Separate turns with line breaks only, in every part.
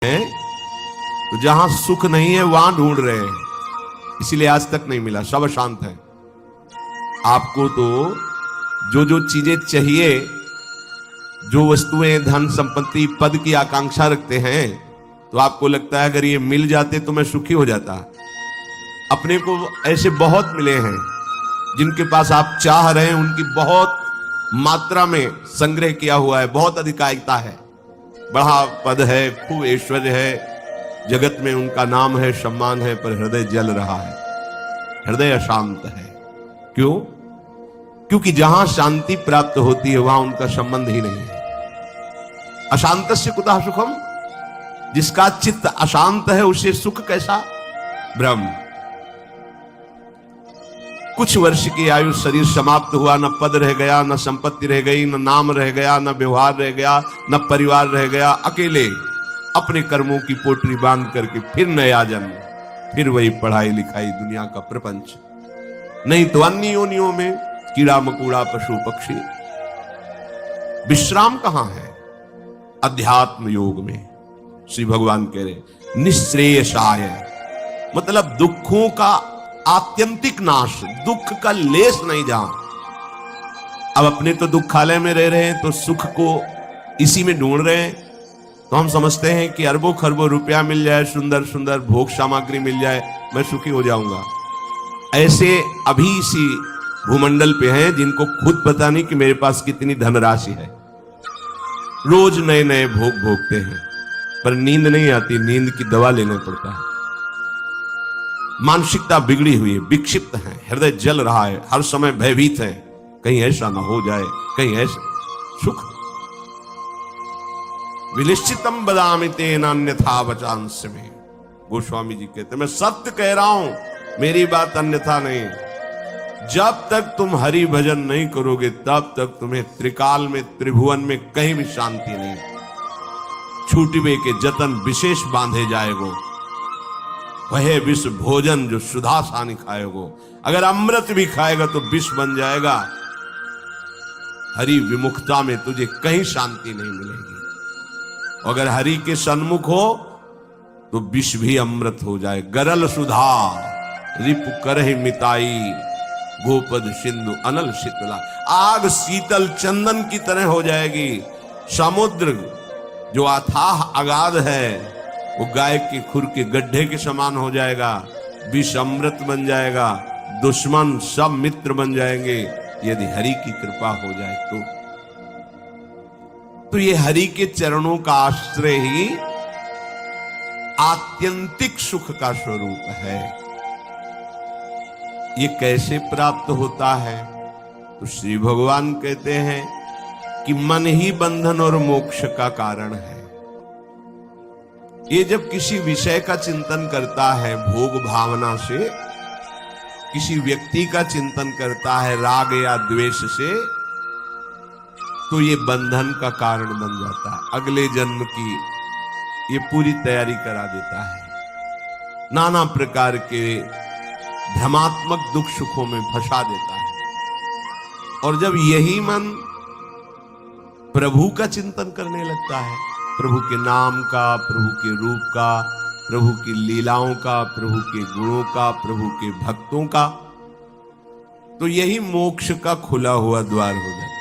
हैं तो जहां सुख नहीं है वहां ढूंढ रहे हैं, इसीलिए आज तक नहीं मिला, सब अशांत है। आपको तो जो जो चीजें चाहिए, जो वस्तुएं, धन संपत्ति, पद की आकांक्षा रखते हैं, तो आपको लगता है अगर ये मिल जाते तो मैं सुखी हो जाता। अपने को ऐसे बहुत मिले हैं जिनके पास आप चाह रहे हैं, उनकी बहुत मात्रा में संग्रह किया हुआ है, बहुत अधिकारिता है, बड़ा पद है, खूब ऐश्वर्य है, जगत में उनका नाम है, सम्मान है, पर हृदय जल रहा है, हृदय अशांत है। क्यों? क्योंकि जहां शांति प्राप्त होती है वहां उनका संबंध ही नहीं है। अशांतस्य कुतः सुखम, जिसका चित्त अशांत है उसे सुख कैसा? ब्रह्म। कुछ वर्ष की आयु, शरीर समाप्त हुआ, न पद रह गया, न संपत्ति रह गई, न नाम रह गया, न व्यवहार रह गया, न परिवार रह गया, अकेले अपने कर्मों की पोटली बांध करके फिर नया जन्म, फिर वही पढ़ाई लिखाई, दुनिया का प्रपंच। नहीं तो अन्य योनियों में कीड़ा मकोड़ा, पशु पक्षी। विश्राम कहां है? अध्यात्म योग में। श्री भगवान कह रहे निःश्रेयसाय, मतलब दुखों का आत्यंतिक नाश, दुख का लेस नहीं जहां। अब अपने तो दुखालय में रह रहे हैं तो सुख को इसी में ढूंढ रहे हैं, तो हम समझते हैं कि अरबों खरबों रुपया मिल जाए, सुंदर सुंदर भोग सामग्री मिल जाए, मैं सुखी हो जाऊंगा। ऐसे अभी इसी भूमंडल पे हैं जिनको खुद पता नहीं कि मेरे पास कितनी धनराशि है, रोज नए नए भोग भोगते हैं, पर नींद नहीं आती, नींद की दवा लेना पड़ता है। मानसिकता बिगड़ी हुई है, विक्षिप्त है, हृदय जल रहा है, हर समय भयभीत है, कहीं ऐसा ना हो जाए, कहीं ऐसा। सुख विनिश्चितम बदामि तेन अन्यथा वचांस में, गोस्वामी जी कहते, मैं सत्य कह रहा हूं, मेरी बात अन्यथा नहीं। जब तक तुम हरि भजन नहीं करोगे तब तक तुम्हें त्रिकाल में, त्रिभुवन में कहीं भी शांति नहीं। छूटवे के जतन विशेष बांधे जाएगो, वह विष भोजन जो सुधा सानी खाएगो। अगर अमृत भी खाएगा तो विष बन जाएगा। हरि विमुखता में तुझे कहीं शांति नहीं मिलेगी। अगर हरि के सन्मुख हो तो विष भी अमृत हो जाए। गरल सुधा रिपु करहि मिताई, गोपद सिंधु अनल शीतला। आग शीतल चंदन की तरह हो जाएगी। समुद्र जो अथाह अगाध है वो गाय के खुर के गड्ढे के समान हो जाएगा। विष अमृत बन जाएगा। दुश्मन सब मित्र बन जाएंगे यदि हरि की कृपा हो जाए तो ये हरि के चरणों का आश्रय ही आत्यंतिक सुख का स्वरूप है। ये कैसे प्राप्त होता है? तो श्री भगवान कहते हैं कि मन ही बंधन और मोक्ष का कारण है। ये जब किसी विषय का चिंतन करता है भोग भावना से, किसी व्यक्ति का चिंतन करता है राग या द्वेष से, तो ये बंधन का कारण बन जाता है। अगले जन्म की ये पूरी तैयारी करा देता है। नाना प्रकार के भ्रमात्मक दुख सुखों में फंसा देता है। और जब यही मन प्रभु का चिंतन करने लगता है, प्रभु के नाम का, प्रभु के रूप का, प्रभु की लीलाओं का, प्रभु के गुणों का, प्रभु के भक्तों का, तो यही मोक्ष का खुला हुआ द्वार हो जाता है।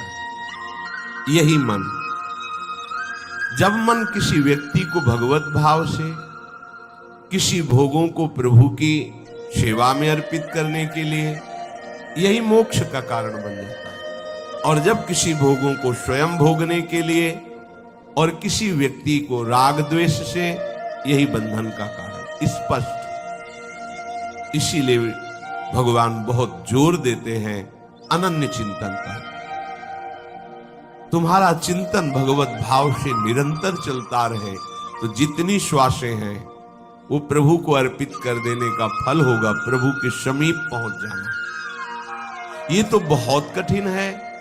यही मन, जब मन किसी व्यक्ति को भगवत भाव से, किसी भोगों को प्रभु की सेवा में अर्पित करने के लिए, यही मोक्ष का कारण बन जाता है। और जब किसी भोगों को स्वयं भोगने के लिए और किसी व्यक्ति को राग द्वेष से, यही बंधन का कारण स्पष्ट। इसीलिए भगवान बहुत जोर देते हैं अनन्य चिंतन पर। तुम्हारा चिंतन भगवत भाव से निरंतर चलता रहे तो जितनी श्वासें हैं वो प्रभु को अर्पित कर देने का फल होगा, प्रभु के समीप पहुंच जाना। ये तो बहुत कठिन है।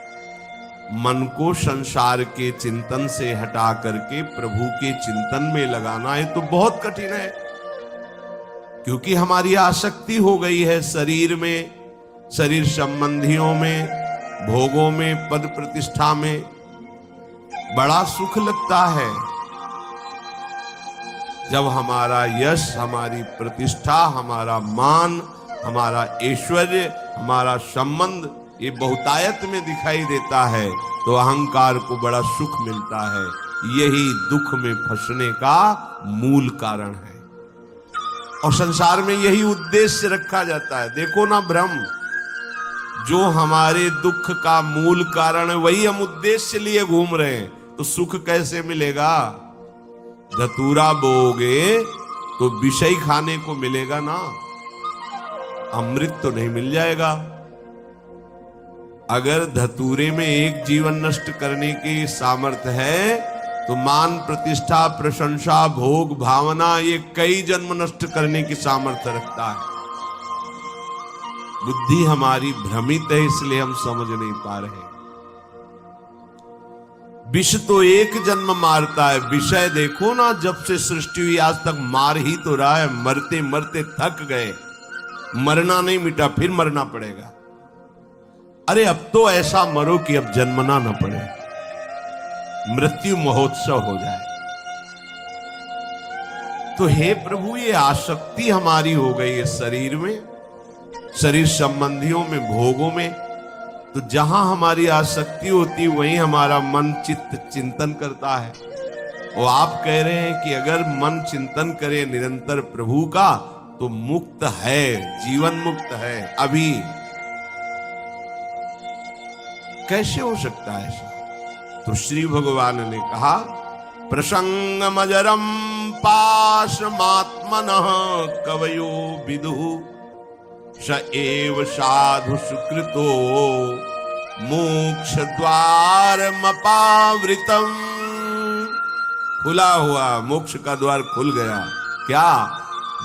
मन को संसार के चिंतन से हटा करके प्रभु के चिंतन में लगाना, ये तो बहुत कठिन है, क्योंकि हमारी आसक्ति हो गई है शरीर में, शरीर संबंधियों में, भोगों में, पद प्रतिष्ठा में। बड़ा सुख लगता है, जब हमारा यश, हमारी प्रतिष्ठा, हमारा मान, हमारा ऐश्वर्य, हमारा संबंध ये बहुतायत में दिखाई देता है तो अहंकार को बड़ा सुख मिलता है। यही दुख में फंसने का मूल कारण है और संसार में यही उद्देश्य रखा जाता है। देखो ना भ्रम, जो हमारे दुख का मूल कारण है वही हम उद्देश्य लिए घूम रहे हैं, तो सुख कैसे मिलेगा? धतूरा बोओगे तो विषय खाने को मिलेगा ना, अमृत तो नहीं मिल जाएगा। अगर धतूरे में एक जीवन नष्ट करने की सामर्थ्य है तो मान, प्रतिष्ठा, प्रशंसा, भोग, भावना ये कई जन्म नष्ट करने की सामर्थ्य रखता है। बुद्धि हमारी भ्रमित है, इसलिए हम समझ नहीं पा रहे। विष तो एक जन्म मारता है, विषय देखो ना, जब से सृष्टि हुई आज तक मार ही तो रहा है। मरते मरते थक गए, मरना नहीं मिटा, फिर मरना पड़ेगा। अरे अब तो ऐसा मरो कि अब जन्मना न पड़े, मृत्यु महोत्सव हो जाए। तो हे प्रभु, ये आसक्ति हमारी हो गई है शरीर में, शरीर संबंधियों में, भोगों में। तो जहां हमारी आसक्ति होती वहीं हमारा मन चित्त चिंतन करता है। और आप कह रहे हैं कि अगर मन चिंतन करे निरंतर प्रभु का तो मुक्त है, जीवन मुक्त है। अभी कैसे हो सकता है ऐसा? तो श्री भगवान ने कहा, प्रसंगमजरम पाशमात्मनः कवयो विदुः स एव साधु सुकृतो मोक्ष द्वारमपावृतम्। खुला हुआ मोक्ष का द्वार खुल गया। क्या?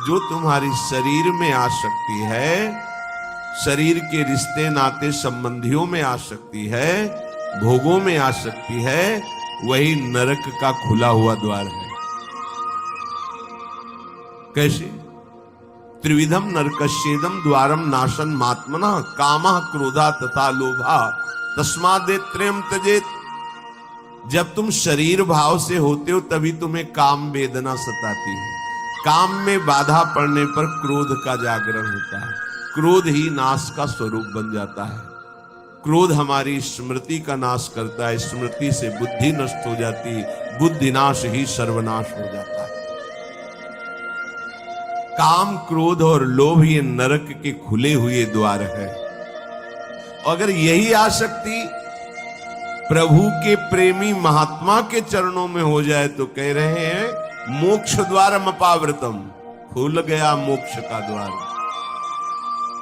जो तुम्हारी शरीर में आसक्ति है, शरीर के रिश्ते नाते संबंधियों में आसक्ति है, भोगों में आसक्ति है, वही नरक का खुला हुआ द्वार है। कैसे? त्रिविधम नरकस्येदम द्वारम नाशन मात्मनः कामः क्रोधा तथा लोभा तस्मादेत्रयम् त्यजेत। जब तुम शरीर भाव से होते हो तभी तुम्हें काम वेदना सताती है। काम में बाधा पड़ने पर क्रोध का जागरण होता है, क्रोध ही नाश का स्वरूप बन जाता है। क्रोध हमारी स्मृति का नाश करता है, स्मृति से बुद्धि नष्ट हो जाती, बुद्धि नाश ही सर्वनाश हो जाता है। काम, क्रोध और लोभ ये नरक के खुले हुए द्वार है। अगर यही आसक्ति प्रभु के प्रेमी महात्मा के चरणों में हो जाए तो कह रहे हैं मोक्ष द्वारम अपावृतम, खुल गया मोक्ष का द्वार।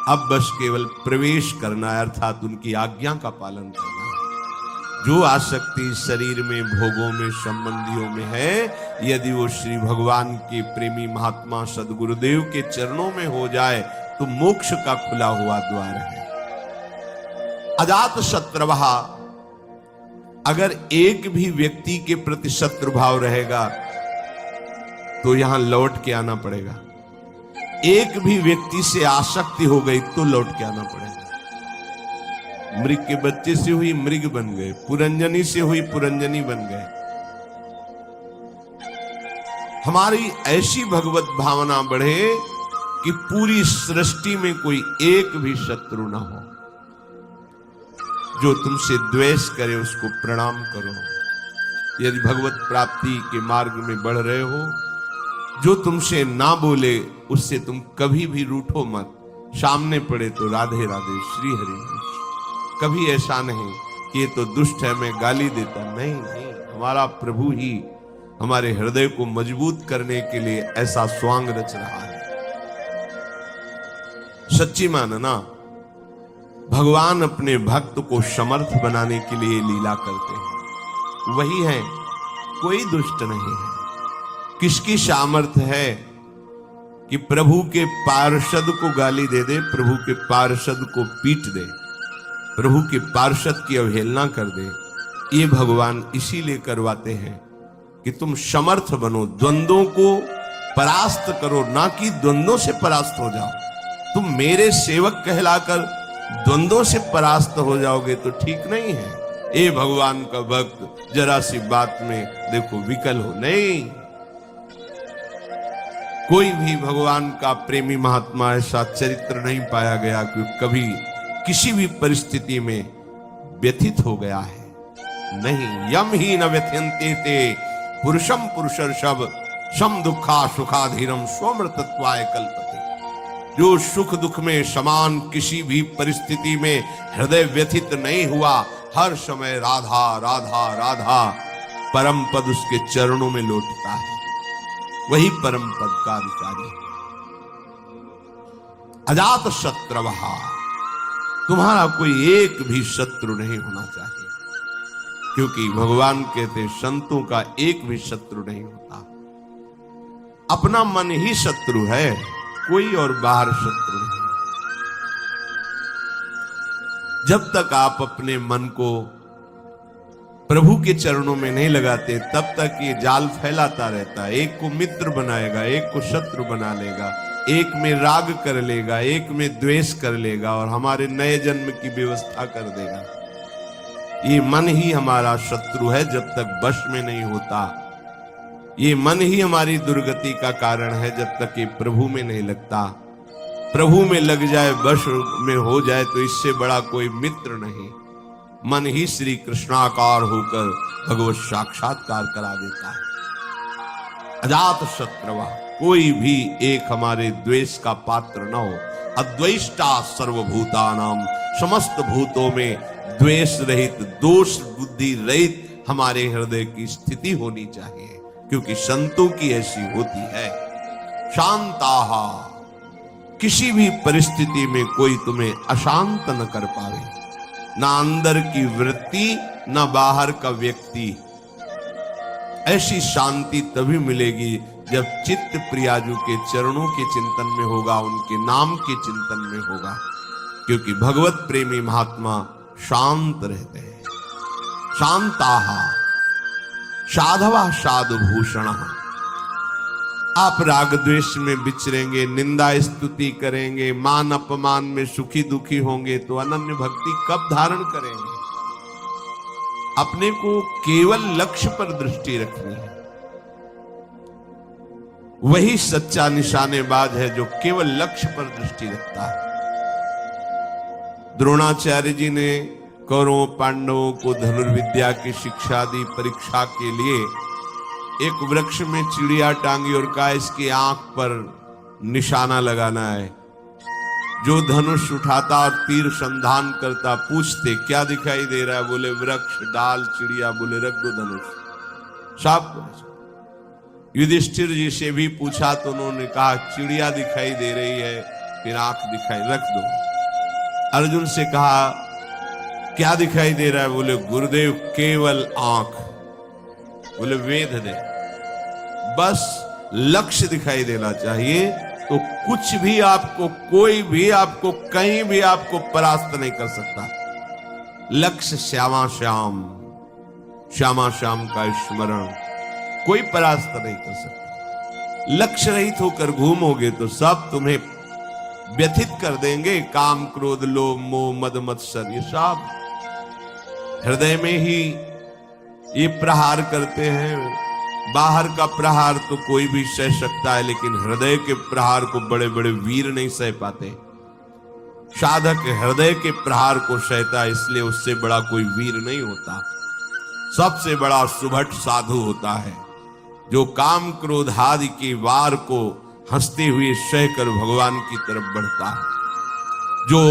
अब बस केवल प्रवेश करना है, अर्थात उनकी आज्ञा का पालन करना है। जो आसक्ति शरीर में, भोगों में, संबंधियों में है, यदि वो श्री भगवान के प्रेमी महात्मा सदगुरुदेव के चरणों में हो जाए तो मोक्ष का खुला हुआ द्वार है। अजात शत्रुवः, अगर एक भी व्यक्ति के प्रति शत्रु भाव रहेगा तो यहां लौट के आना पड़ेगा। एक भी व्यक्ति से आसक्ति हो गई तो लौट के आना पड़ेगा। मृग के बच्चे से हुई मृग बन गए, पुरंजनी से हुई पुरंजनी बन गए। हमारी ऐसी भगवत भावना बढ़े कि पूरी सृष्टि में कोई एक भी शत्रु ना हो। जो तुमसे द्वेष करे उसको प्रणाम करो। यदि भगवत प्राप्ति के मार्ग में बढ़ रहे हो, जो तुमसे ना बोले उससे तुम कभी भी रूठो मत। सामने पड़े तो राधे राधे, श्री हरि। कभी ऐसा नहीं कि ये तो दुष्ट है मैं गाली देता, नहीं नहीं। हमारा प्रभु ही हमारे हृदय को मजबूत करने के लिए ऐसा स्वांग रच रहा है। सच्ची मानना, भगवान अपने भक्त को समर्थ बनाने के लिए लीला करते हैं। वही है, कोई दुष्ट नहीं है। किसकी सामर्थ्य है कि प्रभु के पार्षद को गाली दे दे, प्रभु के पार्षद को पीट दे, प्रभु के पार्षद की अवहेलना कर दे? ये भगवान इसीलिए करवाते हैं कि तुम समर्थ बनो, द्वंद्वों को परास्त करो, ना कि द्वंद्वों से परास्त हो जाओ। तुम मेरे सेवक कहलाकर द्वंद्वों से परास्त हो जाओगे तो ठीक नहीं है। ए भगवान का भक्त, जरा सी बात में देखो विकल हो, नहीं। कोई भी भगवान का प्रेमी महात्मा ऐसा चरित्र नहीं पाया गया कि कभी किसी भी परिस्थिति में व्यथित हो गया है। नहीं, यम ही न व्यथ्यन्ते ते पुरुषम पुरुषर्षभ सम दुखा सुखाधीरम स्वमृतत्वाय कल्पते। जो सुख दुख में समान किसी भी परिस्थिति में हृदय व्यथित नहीं हुआ, हर समय राधा राधा राधा परम पद उसके चरणों में लौटता है, वही परम पद का अधिकारी है। अजात शत्रवहा, तुम्हारा कोई एक भी शत्रु नहीं होना चाहिए, क्योंकि भगवान कहते संतों का एक भी शत्रु नहीं होता। अपना मन ही शत्रु है, कोई और बाहर शत्रु नहीं। जब तक आप अपने मन को प्रभु के चरणों में नहीं लगाते, तब तक ये जाल फैलाता रहता है। एक को मित्र बनाएगा, एक को शत्रु बना लेगा, एक में राग कर लेगा, एक में द्वेष कर लेगा और हमारे नए जन्म की व्यवस्था कर देगा। ये मन ही हमारा शत्रु है जब तक वश में नहीं होता। ये मन ही हमारी दुर्गति का कारण है जब तक ये प्रभु में नहीं लगता। प्रभु में लग जाए, वश में हो जाए, तो इससे बड़ा कोई मित्र नहीं। मन ही श्री कृष्णाकार होकर भगवत साक्षात्कार करा देता है। अजात शत्रवा, कोई भी एक हमारे द्वेष का पात्र न हो। अद्वेष्टा सर्वभूतानाम, समस्त भूतों में द्वेष रहित, दोष बुद्धि रहित हमारे हृदय की स्थिति होनी चाहिए, क्योंकि संतों की ऐसी होती है। शांताहा, किसी भी परिस्थिति में कोई तुम्हें अशांत न कर पावे, ना अंदर की वृत्ति ना बाहर का व्यक्ति। ऐसी शांति तभी मिलेगी जब चित्त प्रियाजू के चरणों के चिंतन में होगा, उनके नाम के चिंतन में होगा, क्योंकि भगवत प्रेमी महात्मा शांत रहते हैं। शांताहा साधवा साधु भूषण। आप राग द्वेष में विचरेंगे, निंदा स्तुति करेंगे, मान अपमान में सुखी दुखी होंगे, तो अनन्य भक्ति कब धारण करेंगे? अपने को केवल लक्ष्य पर दृष्टि रखनी है। वही सच्चा निशानेबाज है जो केवल लक्ष्य पर दृष्टि रखता है। द्रोणाचार्य जी ने कौरवों पांडवों को धनुर्विद्या की शिक्षा दी। परीक्षा के लिए एक वृक्ष में चिड़िया टांगी और कहा इसकी आंख पर निशाना लगाना है। जो धनुष उठाता और तीर संधान करता, पूछते क्या दिखाई दे रहा है? बोले वृक्ष, डाल, चिड़िया। बोले रख दो धनुष। सब युधिष्ठिर जी से भी पूछा तो उन्होंने कहा चिड़िया दिखाई दे रही है, फिर आंख दिखाई, रख दो। अर्जुन से कहा क्या दिखाई दे रहा है? बोले गुरुदेव केवल आंख। बोले वेद दे। बस लक्ष्य दिखाई देना चाहिए, तो कुछ भी आपको, कोई भी आपको, कहीं भी आपको परास्त नहीं कर सकता। लक्ष्य श्यामा श्याम, श्यामा श्याम का स्मरण, कोई परास्त नहीं कर सकता। लक्ष्य रहित होकर घूमोगे तो सब तुम्हें व्यथित कर देंगे। काम क्रोध लोभ मोह मद मत्सर, ये सब हृदय में ही ये प्रहार करते हैं। बाहर का प्रहार तो कोई भी सह सकता है, लेकिन हृदय के प्रहार को बड़े बड़े वीर नहीं सह पाते। साधक हृदय के प्रहार को सहता है, इसलिए उससे बड़ा कोई वीर नहीं होता। सबसे बड़ा सुभट साधु होता है जो काम क्रोध आदि के वार को हंसते हुए सहकर भगवान की तरफ बढ़ता है। जो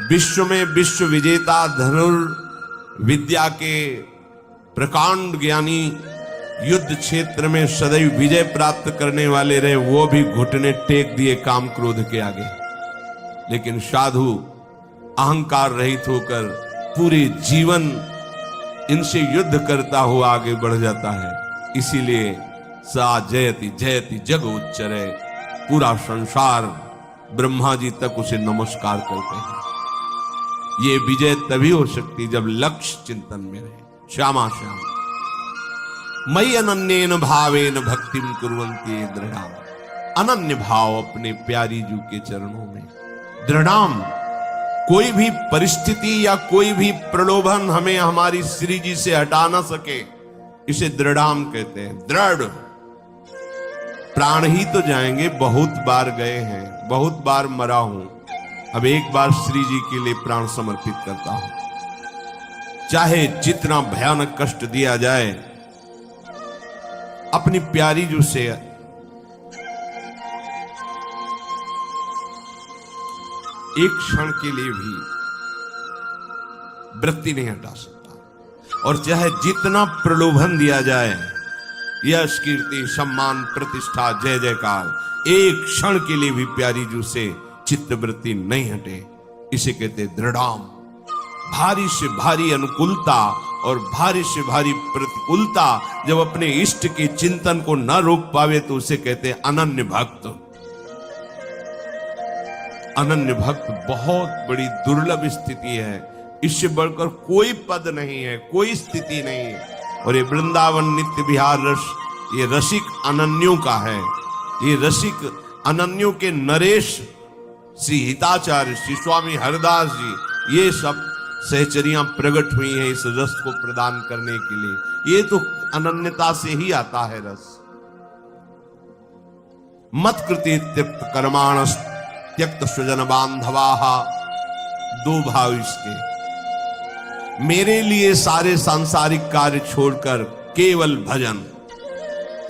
विश्व में विश्व विजेता धनुर्विद्या के प्रकांड ज्ञानी, युद्ध क्षेत्र में सदैव विजय प्राप्त करने वाले रहे, वो भी घुटने टेक दिए काम क्रोध के आगे। लेकिन साधु अहंकार रहित होकर पूरे जीवन इनसे युद्ध करता हुआ आगे बढ़ जाता है। इसीलिए सा जयति जयति जग उच्चरे, पूरा संसार ब्रह्मा जी तक उसे नमस्कार करते हैं। ये विजय तभी हो सकती जब लक्ष्य चिंतन में रहे। श्यामा श्याम मई अनन्येन भावेन भक्तिम कुर्वन्ति दृढ़ाम। अनन्य भाव अपने प्यारी जू के चरणों में दृढ़ाम। कोई भी परिस्थिति या कोई भी प्रलोभन हमें हमारी श्री जी से हटा ना सके, इसे दृढ़ाम कहते हैं। दृढ़ प्राण ही तो जाएंगे, बहुत बार गए हैं, बहुत बार मरा हूं, अब एक बार श्री जी के लिए प्राण समर्पित करता हूं। चाहे जितना भयानक कष्ट दिया जाए, अपनी प्यारी जो से एक क्षण के लिए भी वृत्ति नहीं हटा सकता। और चाहे जितना प्रलोभन दिया जाए, यश कीर्ति सम्मान प्रतिष्ठा जय जयकार, एक क्षण के लिए भी प्यारी जू से चित्तवृत्ति नहीं हटे। इसे कहते दृढ़ाम। भारी से भारी अनुकूलता और भारी से भारी प्रतिकूलता जब अपने इष्ट के चिंतन को न रोक पावे तो उसे कहते अनन्य भक्त। अनन्य भक्त बहुत बड़ी दुर्लभ स्थिति है, इससे बढ़कर कोई पद नहीं है, कोई स्थिति नहीं है। और ये वृंदावन नित्य विहार रस, ये रसिक अनन्यों का है। ये रसिक अनन्यों के नरेश श्री हिताचार्य, श्री स्वामी हरदास जी, ये सब सहचरियां प्रकट हुई हैं इस रस को प्रदान करने के लिए। ये तो अनन्यता से ही आता है रस। मत कृति त्यक्त कर्माणस त्यक्त स्वजन बांधवाहा, दो भाव इसके। मेरे लिए सारे सांसारिक कार्य छोड़कर केवल भजन,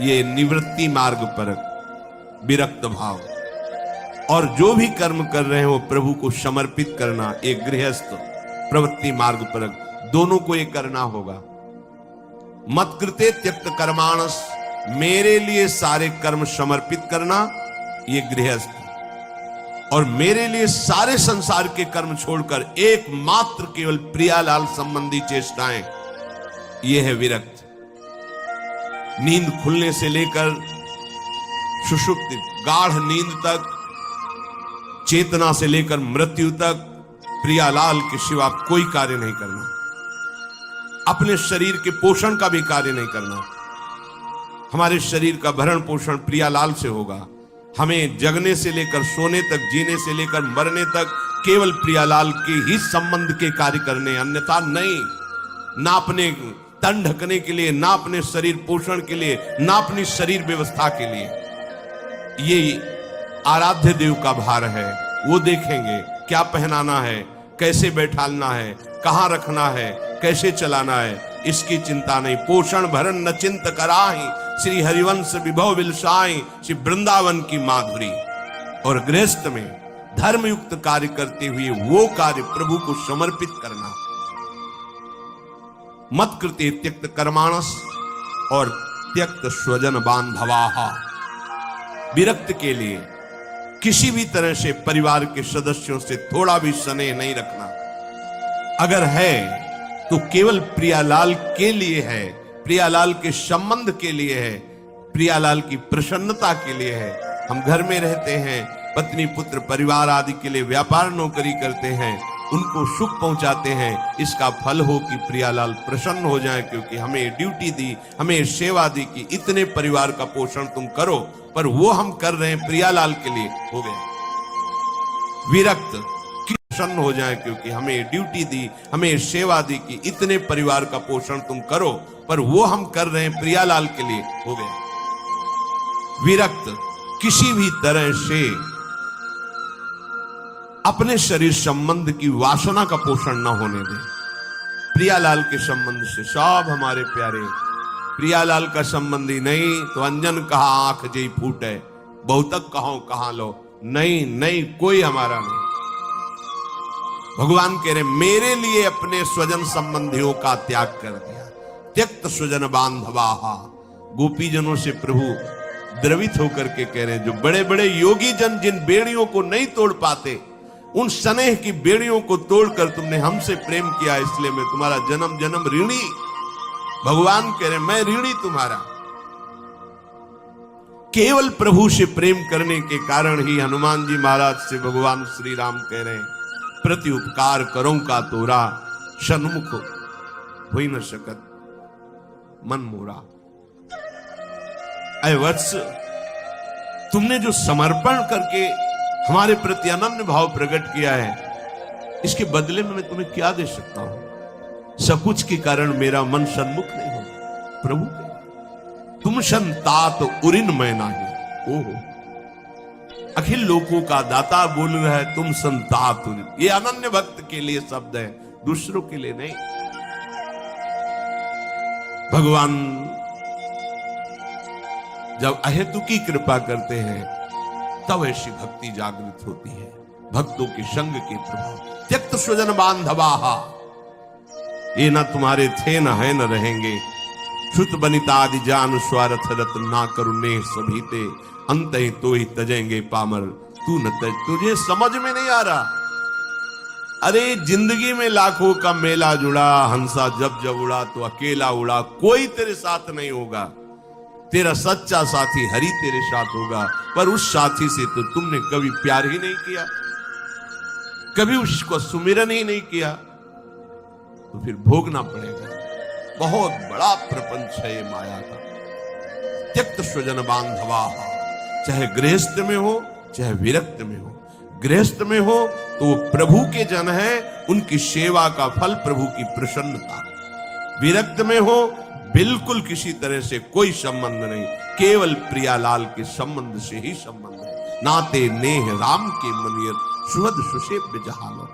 ये निवृत्ति मार्ग पर विरक्त भाव। और जो भी कर्म कर रहे हैं वो प्रभु को समर्पित करना, एक गृहस्थ प्रवृत्ति मार्ग पर, दोनों को ये करना होगा। मत कृते त्यक्त कर्माणस, मेरे लिए सारे कर्म समर्पित करना, ये गृहस्थ। और मेरे लिए सारे संसार के कर्म छोड़कर एकमात्र केवल प्रियालाल संबंधी चेष्टाएं, ये है विरक्त। नींद खुलने से लेकर सुषुप्ति गाढ़ नींद तक, चेतना से लेकर मृत्यु तक प्रियालाल के सिवा कोई कार्य नहीं करना। अपने शरीर के पोषण का भी कार्य नहीं करना। हमारे शरीर का भरण पोषण प्रियालाल से होगा। हमें जगने से लेकर सोने तक, जीने से लेकर मरने तक केवल प्रियालाल के ही संबंध के कार्य करने, अन्यथा नहीं। ना अपने तन ढकने के लिए, ना अपने शरीर पोषण के लिए, ना अपनी शरीर व्यवस्था के लिए। ये आराध्य देव का भार है, वो देखेंगे क्या पहनाना है, कैसे बैठालना है, कहां रखना है, कैसे चलाना है, इसकी चिंता नहीं। पोषण भरण न चिंत कराही, श्री हरिवंश विभव विलसाई, श्री वृंदावन की माधुरी। और गृहस्थ में धर्मयुक्त कार्य करते हुए वो कार्य प्रभु को समर्पित करना। मत कृते त्यक्त कर्माणस और त्यक्त स्वजन बांधवाहा, विरक्त के लिए किसी भी तरह से परिवार के सदस्यों से थोड़ा भी स्नेह नहीं रखना। अगर है तो केवल प्रियालाल के लिए है, प्रियालाल के संबंध के लिए है, प्रियालाल की प्रसन्नता के लिए है। हम घर में रहते हैं, पत्नी पुत्र परिवार आदि के लिए व्यापार नौकरी करते हैं, उनको सुख पहुंचाते हैं। इसका फल हो कि प्रियालाल प्रसन्न हो जाए, क्योंकि हमें ड्यूटी दी, हमें सेवा दी कि इतने परिवार का पोषण तुम करो, पर वो हम कर रहे हैं प्रियालाल के लिए, हो गया विरक्त। कि प्रसन्न हो जाए, क्योंकि हमें ड्यूटी दी, हमें सेवा दी कि इतने परिवार का पोषण तुम करो, पर वो हम कर रहे हैं प्रियालाल के लिए, हो गया विरक्त। किसी भी तरह से अपने शरीर संबंध की वासना का पोषण न होने दे। प्रियालाल के संबंध से सब हमारे प्यारे, प्रियालाल का संबंधी नहीं तो अंजन कहा आंख जई फूटे, बहुतक कहो कहां लो, नहीं नहीं कोई हमारा नहीं। भगवान कह रहे मेरे लिए अपने स्वजन संबंधियों का त्याग कर दिया। त्यक्त स्वजन बांधवाहा, गोपीजनों से प्रभु द्रवित होकर के कह रहे हैं, जो बड़े बड़े योगी जन जिन बेड़ियों को नहीं तोड़ पाते, उन स्नेह की बेड़ियों को तोड़कर तुमने हमसे प्रेम किया, इसलिए मैं तुम्हारा जन्म जन्म ऋणी। भगवान कह रहे मैं ऋणी तुम्हारा। केवल प्रभु से प्रेम करने के कारण ही हनुमान जी महाराज से भगवान श्री राम कह रहे हैं, प्रति उपकार करो का तोरा, सन्मुख हो न सकत मन मोरा। अय वत्स, तुमने जो समर्पण करके हमारे प्रति अनन्य भाव प्रकट किया है, इसके बदले में मैं तुम्हें क्या दे सकता हूं। सकुच के कारण मेरा मन सन्मुख नहीं होगा प्रभु के। तुम संतात उरिन मैं नाही, ओहो, अखिल लोकों का दाता बोल रहा है, तुम संताप। ये अनन्य भक्त के लिए शब्द है, दूसरों के लिए नहीं। भगवान जब अहेतुकी कृपा करते हैं तब ऐसी भक्ति जागृत होती है। भक्तों के संग के प्रभाव। त्यक्त स्वजन बांधवाहा, ये न तुम्हारे थे न है न रहेंगे। श्रुत बनिता आदि जान स्वार्थ रत्न ना करुणे सभी ते, अंत ही तो ही तजेंगे पामर तू न तज। तुझे समझ में नहीं आ रहा। अरे जिंदगी में लाखों का मेला जुड़ा, हंसा जब जब उड़ा तो अकेला उड़ा, कोई तेरे साथ नहीं होगा। तेरा सच्चा साथी हरि तेरे साथ होगा, पर उस साथी से तो तुमने कभी प्यार ही नहीं किया, कभी उसको सुमिरन ही नहीं किया, तो फिर भोगना पड़ेगा। बहुत बड़ा प्रपंच है ये माया का। त्यक्त स्वजन बांधवा, चाहे गृहस्थ में हो चाहे विरक्त में हो। गृहस्थ में हो तो वो प्रभु के जन है, उनकी सेवा का फल प्रभु की प्रसन्नता। विरक्त में हो बिल्कुल किसी तरह से कोई संबंध नहीं, केवल प्रियालाल के संबंध से ही संबंध है। नाते नेह राम के मनियर सुहद सुसेव्य जहालो।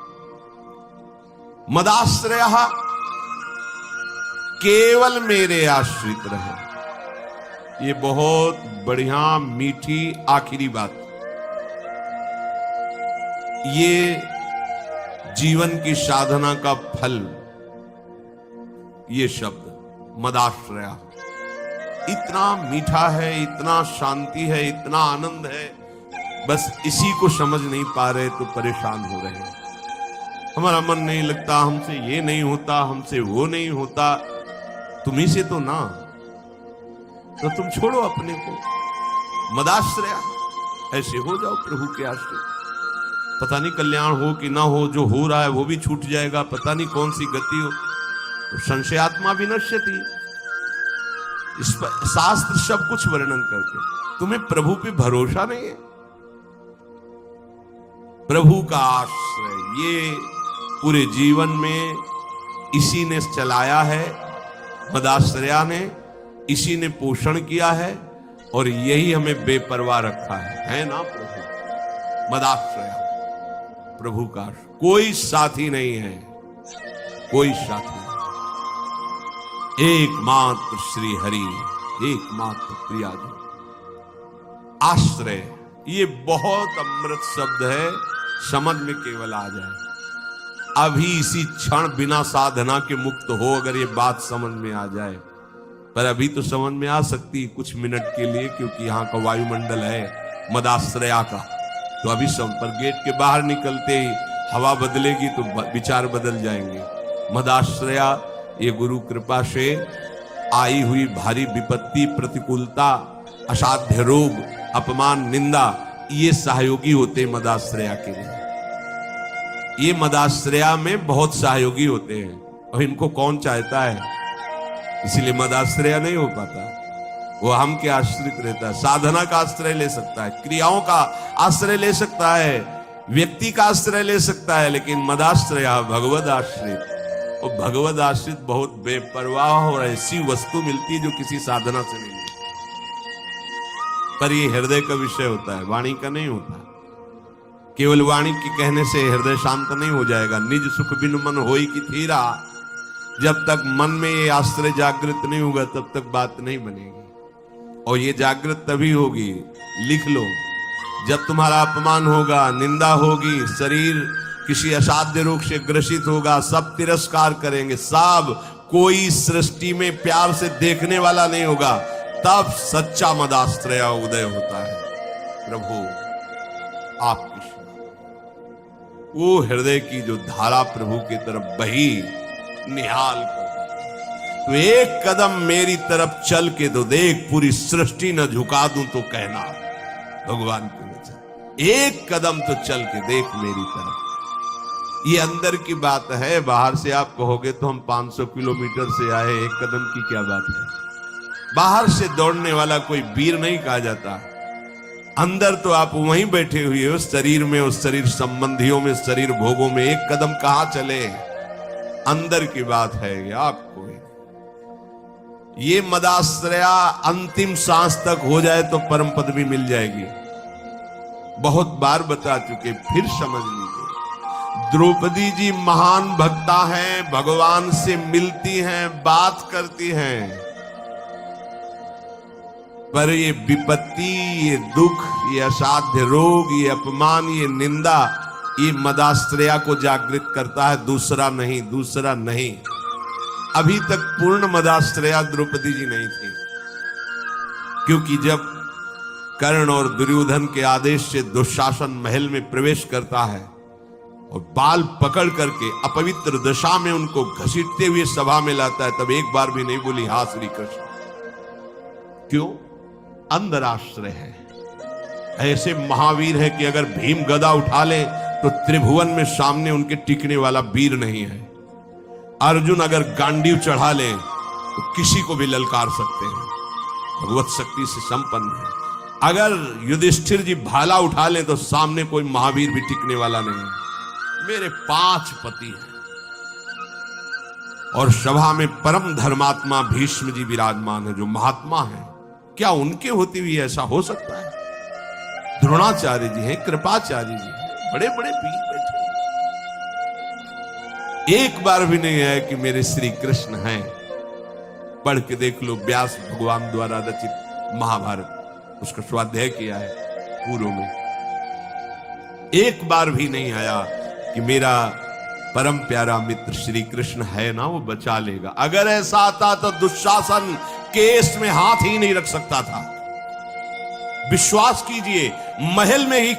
मदाश्रय, केवल मेरे आश्रित रहे। ये बहुत बढ़िया मीठी आखिरी बात। ये जीवन की साधना का फल, ये शब्द मदाश्रया इतना मीठा है, इतना शांति है, इतना आनंद है। बस इसी को समझ नहीं पा रहे तो परेशान हो रहे हैं। हमारा मन नहीं लगता, हमसे ये नहीं होता, हमसे वो नहीं होता। तुम्ही से तो ना, तो तुम छोड़ो अपने को, मदाश्रया ऐसे हो जाओ प्रभु के आश्रय। पता नहीं कल्याण हो कि ना हो, जो हो रहा है वो भी छूट जाएगा, पता नहीं कौन सी गति हो। तो संशयात्मा विनश्यति, इस पर शास्त्र सब कुछ वर्णन करते। तुम्हें प्रभु पे भरोसा नहीं है? प्रभु का आश्रय ये पूरे जीवन में इसी ने चलाया है, मदाश्रया ने, इसी ने पोषण किया है, और यही हमें बेपरवाह रखा है ना प्रभु। मदाश्रया प्रभु का कोई साथी नहीं है, कोई साथी नहीं। एकमात्र श्री हरि, एकमात्र प्रियाजी। आश्रय ये बहुत अमृत शब्द है, समझ में केवल आ जाए। अभी इसी क्षण बिना साधना के मुक्त हो अगर ये बात समझ में आ जाए, पर अभी तो समझ में आ सकती कुछ मिनट के लिए, क्योंकि यहाँ का वायुमंडल है मदाश्रया का। तो अभी सब पर गेट के बाहर निकलते ही हवा बदलेगी तो विचार बदल जाएंगे। मदाश्रया ये गुरु कृपा से आई हुई भारी विपत्ति, प्रतिकूलता, असाध्य रोग, अपमान, निंदा, ये सहयोगी होते मदाश्रया के लिए। ये मदाश्रया में बहुत सहयोगी होते हैं, और इनको कौन चाहता है, इसीलिए मदाश्रया नहीं हो पाता। वो हम के आश्रित रहता है। साधना का आश्रय ले सकता है, क्रियाओं का आश्रय ले सकता है, व्यक्ति का आश्रय ले सकता है, लेकिन मदाश्रया भगवद आश्रित। और भगवद आश्रित बहुत बेपरवाह और ऐसी वस्तु मिलती है जो किसी साधना से नहीं मिलती। पर ये हृदय का विषय होता है, वाणी का नहीं होता। केवल वाणी के कहने से हृदय शांत नहीं हो जाएगा। निज सुख बिन मन होई की थीरा, जब तक मन में ये आश्रय जागृत नहीं होगा तब तक बात नहीं बनेगी। और ये जागृत तभी होगी, लिख लो, जब तुम्हारा अपमान होगा, निंदा होगी, शरीर किसी असाध्य रोग से ग्रसित होगा, सब तिरस्कार करेंगे, सब, कोई सृष्टि में प्यार से देखने वाला नहीं होगा, तब सच्चा मदाश्रय उदय होता है। प्रभु आपकी वो हृदय की जो धारा प्रभु की तरफ बही, निहाल कर, तो एक कदम मेरी तरफ चल के तो देख, पूरी सृष्टि न झुका दूं तो कहना। भगवान के वचन, एक कदम तो चल के देख मेरी तरफ। ये अंदर की बात है, बाहर से आप कहोगे तो हम 500 किलोमीटर से आए, एक कदम की क्या बात है। बाहर से दौड़ने वाला कोई वीर नहीं कहा जाता। अंदर तो आप वहीं बैठे हुए हो, शरीर में, उस शरीर संबंधियों में, शरीर भोगों में, एक कदम कहां चले। अंदर की बात है, आपको ये मदाश्रया अंतिम सांस तक हो जाए तो परम पद भी मिल जाएगी। बहुत बार बता चुके, फिर समझ लीजिए। द्रौपदी जी महान भक्ता हैं, भगवान से मिलती हैं, बात करती हैं, पर ये विपत्ति, ये दुख, ये असाध्य रोग, ये अपमान, ये निंदा, ये मदाश्रया को जागृत करता है, दूसरा नहीं, दूसरा नहीं। अभी तक पूर्ण मदाश्रया द्रौपदी जी नहीं थी, क्योंकि जब कर्ण और दुर्योधन के आदेश से दुशासन महल में प्रवेश करता है और बाल पकड़ करके अपवित्र दशा में उनको घसीटते हुए सभा में लाता है, तब एक बार भी नहीं बोली हा श्री कृष्ण। क्यों? अंदर आश्रय है। ऐसे महावीर है कि अगर भीम गदा उठा ले तो त्रिभुवन में सामने उनके टिकने वाला वीर नहीं है। अर्जुन अगर गांडीव चढ़ा ले तो किसी को भी ललकार सकते हैं, भगवत शक्ति से संपन्न है। अगर युधिष्ठिर जी भाला उठा ले तो सामने कोई महावीर भी टिकने वाला नहीं है। मेरे 5 पति हैं और सभा में परम धर्मात्मा भीष्म जी विराजमान है, जो महात्मा है। क्या उनके होते हुए ऐसा हो सकता है? द्रोणाचार्य जी हैं, कृपाचार्य जी हैं, बड़े बड़े वीर बैठे। एक बार भी नहीं है कि मेरे श्री कृष्ण हैं। पढ़ के देख लो, व्यास भगवान द्वारा रचित महाभारत, उसका स्वाध्याय किया है पूर्व में। एक बार भी नहीं आया कि मेरा परम प्यारा मित्र श्री कृष्ण है ना, वो बचा लेगा। अगर ऐसा आता तो दुशासन केस में हाथ ही नहीं रख सकता था। विश्वास कीजिए, महल में ही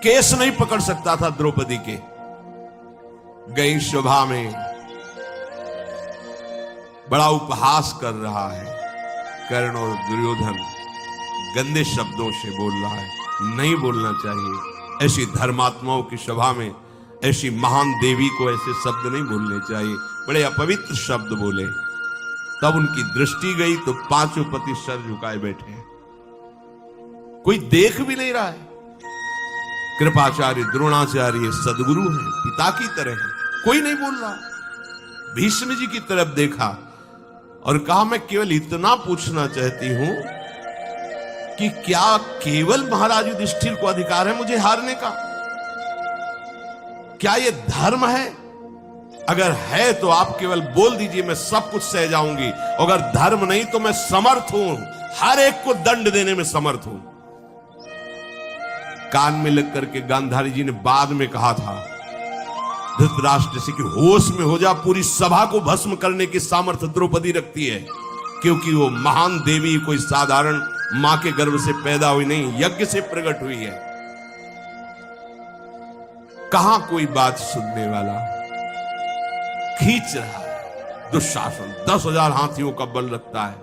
केस नहीं पकड़ सकता था द्रौपदी के। गई सभा में बड़ा उपहास कर रहा है कर्ण और दुर्योधन, गंदे शब्दों से बोल रहा है। नहीं बोलना चाहिए। ऐसी धर्मात्माओं की सभा में ऐसी महान देवी को ऐसे शब्द नहीं बोलने चाहिए। बड़े अपवित्र शब्द बोले। तब उनकी दृष्टि गई तो 5 पति सर झुकाए बैठे हैं, कोई देख भी नहीं रहा है। कृपाचार्य द्रोणाचार्य सदगुरु हैं, पिता की तरह है, कोई नहीं बोल रहा। भीष्म जी की तरफ देखा और कहा, मैं केवल इतना पूछना चाहती हूं कि क्या केवल महाराज युधिष्ठिर को अधिकार है मुझे हारने का? क्या यह धर्म है? अगर है तो आप केवल बोल दीजिए, मैं सब कुछ सह जाऊंगी। अगर धर्म नहीं तो मैं समर्थ हूं, हर एक को दंड देने में समर्थ हूं। कान में लग करके गांधारी जी ने बाद में कहा था धृतराष्ट्र से कि होश में हो जा, पूरी सभा को भस्म करने की सामर्थ्य द्रौपदी रखती है, क्योंकि वो महान देवी कोई साधारण मां के गर्भ से पैदा हुई नहीं, यज्ञ से प्रकट हुई है। कहां कोई बात सुनने वाला? खींच रहा है दुशासन, 10,000 हाथियों का बल रखता है।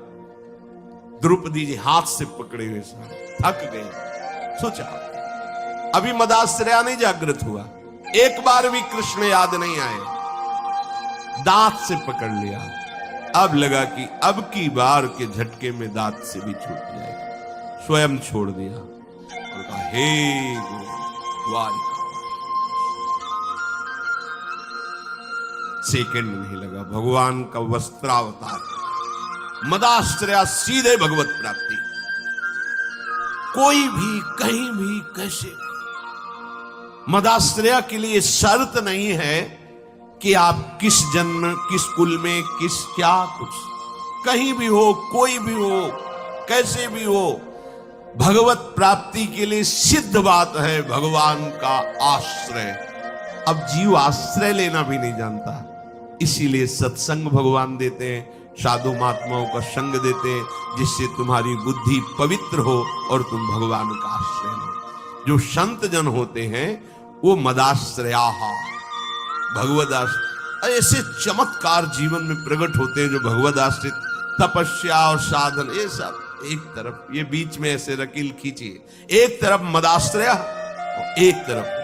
द्रौपदी जी हाथ से पकड़े हुए थक गए। सोचा अभी मदाश्रया नहीं जागृत हुआ, एक बार भी कृष्ण याद नहीं आए, दांत से पकड़ लिया। अब लगा कि अब की बार के झटके में दांत से भी छूट जाएगा, स्वयं छोड़ दिया और कहा, हे द्वारिका। सेकंड नहीं लगा, भगवान का वस्त्रावतार, मदाश्रया सीधे भगवत प्राप्ति। कोई भी कहीं भी कैसे, मदाश्रया के लिए शर्त नहीं है कि आप किस जन्म, किस कुल में, किस क्या कुछ, कहीं भी हो, कोई भी हो, कैसे भी हो, भगवत प्राप्ति के लिए सिद्ध बात है भगवान का आश्रय। अब जीव आश्रय लेना भी नहीं जानता, इसीलिए सत्संग भगवान देते हैं, साधु महात्माओं का संग देते हैं, जिससे तुम्हारी बुद्धि पवित्र हो और तुम भगवान का आश्रय लो। जो संत जन होते हैं वो मदाश्रया, भगवदाश्रय, ऐसे चमत्कार जीवन में प्रकट होते हैं जो भगवदाश्रित तपस्या और साधन, ये सब एक तरफ, ये बीच में ऐसे रकील खींचिए, एक तरफ मदाश्रया, एक तरफ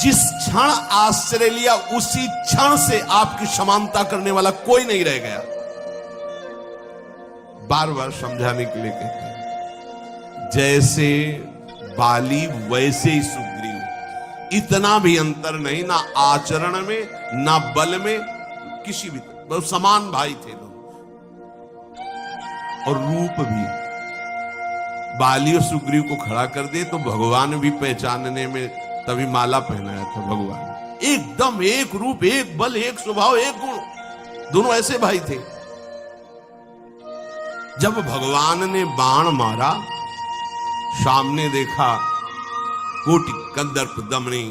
जिस क्षण आश्रय लिया उसी क्षण से आपकी समानता करने वाला कोई नहीं रह गया। बार बार समझाने के लिए कहते हैं, जैसे बाली वैसे ही सुग्रीव, इतना भी अंतर नहीं, ना आचरण में ना बल में, किसी भी, बहुत समान भाई थे लोग। और रूप भी। बाली और सुग्रीव को खड़ा कर दे तो भगवान भी पहचानने में, तभी माला पहनाया था भगवान। एकदम एक रूप, एक बल, एक स्वभाव, एक गुण, दोनों ऐसे भाई थे। जब भगवान ने बाण मारा, सामने देखा कोटि कंदर्प दमनी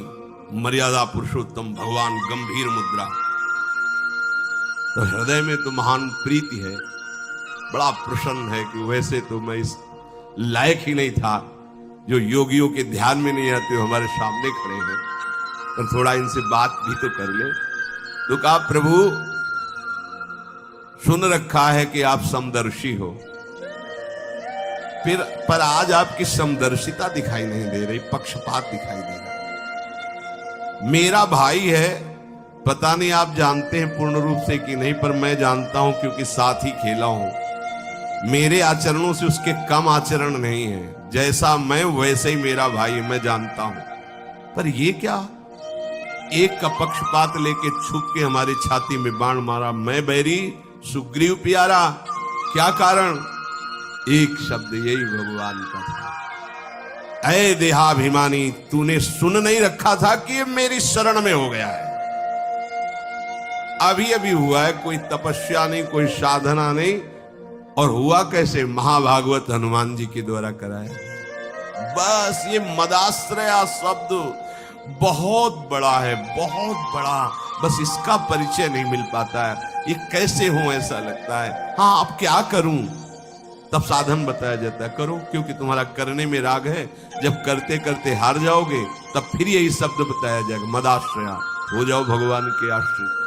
मर्यादा पुरुषोत्तम भगवान गंभीर मुद्रा, तो हृदय में तो महान प्रीति है, बड़ा प्रसन्न है कि वैसे तो मैं इस लायक ही नहीं था, जो योगियों के ध्यान में नहीं आते हमारे सामने खड़े हैं, पर थोड़ा इनसे बात भी तो कर ले। तो कहा प्रभु सुन रखा है कि आप समदर्शी हो, फिर पर आज आपकी समदर्शिता दिखाई नहीं दे रही, पक्षपात दिखाई दे रहा। मेरा भाई है, पता नहीं आप जानते हैं पूर्ण रूप से कि नहीं, पर मैं जानता हूं क्योंकि साथ ही खेला हूं। मेरे आचरणों से उसके कम आचरण नहीं है, जैसा मैं वैसे ही मेरा भाई है, मैं जानता हूं। पर ये क्या, एक का पक्षपात लेके छुप के हमारी छाती में बाण मारा, मैं बैरी सुग्रीव प्यारा, क्या कारण? एक शब्द यही भगवान का था, ऐ देहाभिमानी, तूने सुन नहीं रखा था कि ये मेरी शरण में हो गया है। अभी अभी हुआ है, कोई तपस्या नहीं, कोई साधना नहीं, और हुआ कैसे? महाभागवत हनुमान जी के द्वारा कराया। बस ये मदाश्रया शब्द बहुत बड़ा है, बहुत बड़ा, बस इसका परिचय नहीं मिल पाता है। ये कैसे हो ऐसा लगता है। हाँ अब क्या करूं, तब साधन बताया जाता है, करो क्योंकि तुम्हारा करने में राग है। जब करते करते हार जाओगे तब फिर यही शब्द बताया जाएगा, मदाश्रया, हो जाओ भगवान के आश्रित।